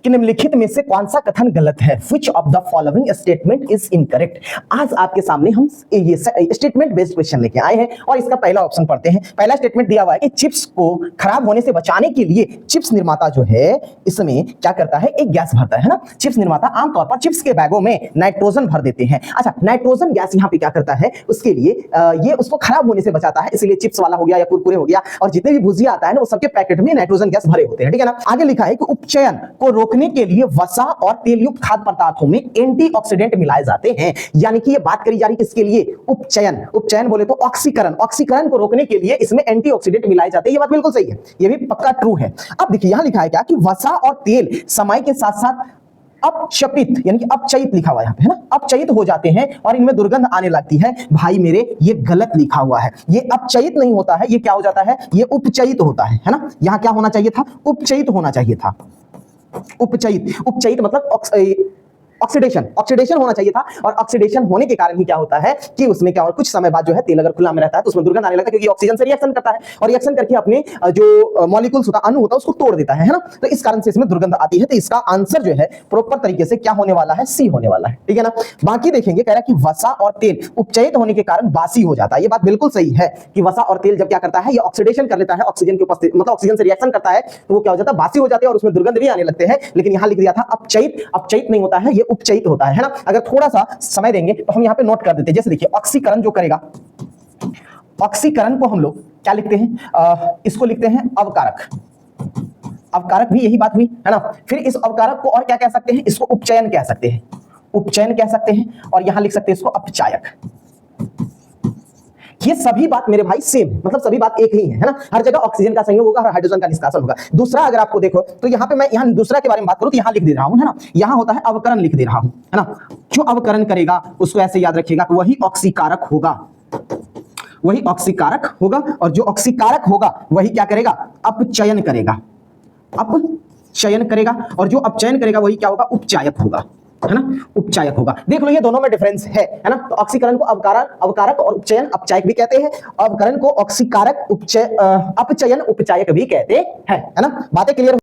कि निम्नलिखित में से कौन सा कथन गलत है? Which of the following statement is incorrect? आज आपके सामने हम ये स्टेटमेंट बेस्ड क्वेश्चन लेके आए हैं और इसका पहला ऑप्शन पढ़ते हैं। पहला स्टेटमेंट दिया हुआ है कि चिप्स को खराब होने से बचाने के लिए चिप्स निर्माता जो है इसमें क्या करता है, एक गैस भरता है ना। चिप्स निर्माता आमतौर पर चिप्स के बैगों में नाइट्रोजन भर देते हैं। अच्छा, नाइट्रोजन गैस यहाँ पे क्या करता है, उसके लिए ये उसको खराब होने से बचाता है, इसलिए चिप्स वाला हो गया या कुरकुरे हो गया और जितने भी भुजिया आता है ना वो सबके पैकेट में नाइट्रोजन गैस भरे होते हैं, ठीक है ना। आगे लिखा है कि उपचयन को रोकने के लिए वसा और तेलयुक्त खाद्य पदार्थों में एंटीऑक्सीडेंट मिलाए जाते हैं। यानी कि ये बात करी जा रही किसके लिए, उपचयन। उपचयन बोले तो ऑक्सीकरण, ऑक्सीकरण को रोकने के लिए इसमें एंटीऑक्सीडेंट मिलाए जाते हैं। ये बात बिल्कुल सही है, ये भी पक्का ट्रू है। अब देखिए यहां लिखा है क्या कि वसा और तेल समय के साथ साथ अपचपित यानी कि अपचयित लिखा हुआ है यहाँ पे, है ना, अपचयित हो जाते हैं और इनमें दुर्गंध आने लगती है। भाई मेरे ये गलत लिखा हुआ है, ये अपचयित नहीं होता है, ये क्या हो जाता है, ये उपचयित होता है ना। यहाँ क्या होना चाहिए था, उपचयित होना चाहिए था। उपचयित, उपचयित मतलब ऑक्सीडेशन, ऑक्सीडेशन होना चाहिए था और ऑक्सीडेशन होने के कारण ही क्या होता है कि उसमें क्या, कुछ समय बाद जो है तेल अगर खुला में रहता है तो उसमें दुर्गंध आने लगता है, क्योंकि ऑक्सीजन से रिएक्शन करता है और रिएक्शन करके अपने जो मॉलिक्यूल्स होता है, अणु होता है, उसको तोड़ देता है ना। तो इस कारण से इसमें दुर्गंध आती है। तो इसका आंसर जो है प्रॉपर तरीके से क्या होने वाला है, सी होने वाला है, ठीक है ना। बाकी देखेंगे, कह रहा है कि वसा और तेल उपचयित होने के कारण बासी हो जाता है। ये बात बिल्कुल सही है कि वसा और तेल जब क्या करता है, ये ऑक्सीडेशन कर लेता है, ऑक्सीजन के उपस्थिति मतलब ऑक्सीजन से रिएक्शन करता है तो वो क्या हो जाता है, बासी हो जाते हैं और उसमें दुर्गंध भी आने लगते हैं। लेकिन यहां लिख दिया था अपचयित, अपचयित नहीं होता है, ये उपचयित होता है ना। अगर थोड़ा सा समय देंगे तो हम यहां पे नोट कर देते हैं। जैसे देखिए ऑक्सीकरण जो करेगा, ऑक्सीकरण को हम लोग क्या लिखते हैं, इसको लिखते हैं अवकारक। अवकारक भी यही बात हुई है ना। फिर इस अवकारक को और क्या कह सकते हैं, इसको उपचयन कह सकते हैं, उपचयन कह सकते हैं और यहां लिख सकते हैं इसको अपचायक। ये सभी बात मेरे भाई सेम, मतलब सभी बात एक ही है ना। हर जगह ऑक्सीजन का संयोग होगा और हाइड्रोजन का निष्कासन होगा। दूसरा अगर आपको देखो तो यहाँ पे मैं यहाँ दूसरा के बारे में बात करूं तो यहाँ लिख दे रहा हूं, है ना, यहाँ होता है अवकरण लिख दे रहा हूं, है ना। जो अवकरण करेगा उसको ऐसे याद रखिएगा, वही ऑक्सीकारक होगा, वही ऑक्सीकारक होगा और जो ऑक्सीकारक होगा वही क्या करेगा, अपचयन करेगा, अपचयन करेगा और जो अपचयन करेगा वही क्या होगा, उपचायक होगा, है ना, उपचायक होगा। देख लो ये दोनों में डिफरेंस है ना। तो ऑक्सीकरण को अवकारक, अवकारक और उपचयन अपचायक भी कहते हैं, अवकरण को ऑक्सीकारक, अपचयन उपचायक भी कहते हैं, है ना। बातें क्लियर